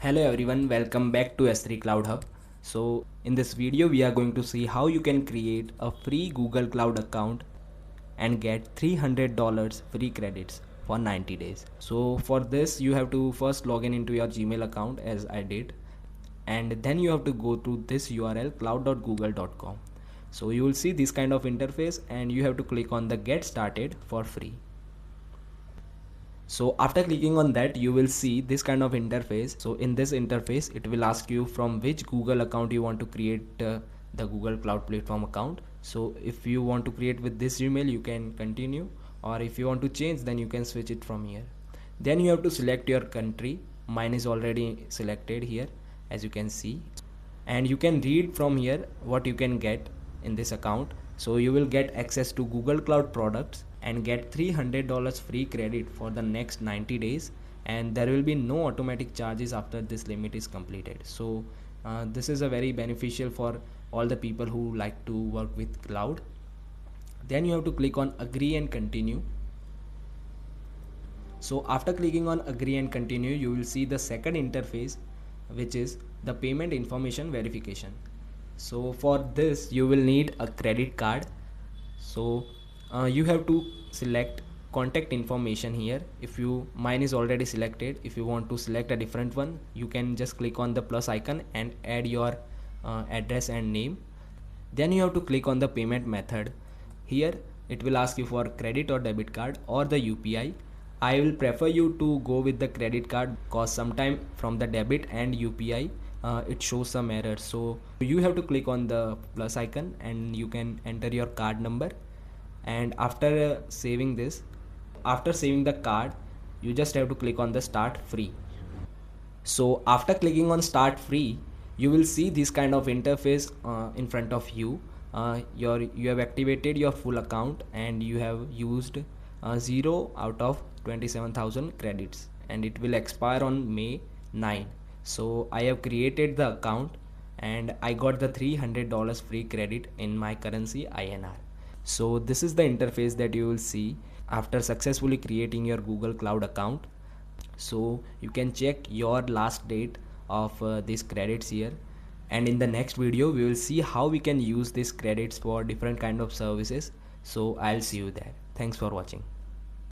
Hello everyone, welcome back to S3 Cloud Hub. So in this video we are going to see how you can create a free Google Cloud account and get $300 free credits for 90 days. So for this you have to first log in into your Gmail account as I did, and then you have to go to this URL cloud.google.com. So you will see this kind of interface and you have to click on the get started for free. So after clicking on that, you will see this kind of interface. So in this interface, it will ask you from which Google account you want to create the Google Cloud Platform account. So if you want to create with this Gmail, you can continue, or if you want to change, then you can switch it from here. Then you have to select your country. Mine is already selected here, as you can see, and you can read from here what you can get in this account. So you will get access to Google Cloud products and get $300 free credit for the next 90 days, and there will be no automatic charges after this limit is completed. So this is a very beneficial for all the people who like to work with cloud. Then you have to click on agree and continue. So after clicking on agree and continue, you will see the second interface, which is the payment information verification. So for this you will need a credit card. So you have to select contact information here. If you mine is already selected, if you want to select a different one, you can just click on the plus icon and add your address and name. Then you have to click on the payment method. Here it will ask you for credit or debit card or the UPI. I will prefer you to go with the credit card because sometime from the debit and UPI it shows some errors. So you have to click on the plus icon and you can enter your card number. And after saving this, after saving the card, you just have to click on the start free. So after clicking on start free, you will see this kind of interface in front of you. You have activated your full account and you have used 0 out of 27,000 credits, and it will expire on May 9. So I have created the account and I got the $300 free credit in my currency INR. So this is the interface that you will see after successfully creating your Google Cloud account. So you can check your last date of these credits here, and in the next video we will see how we can use these credits for different kind of services. So I'll see you there. Thanks for watching.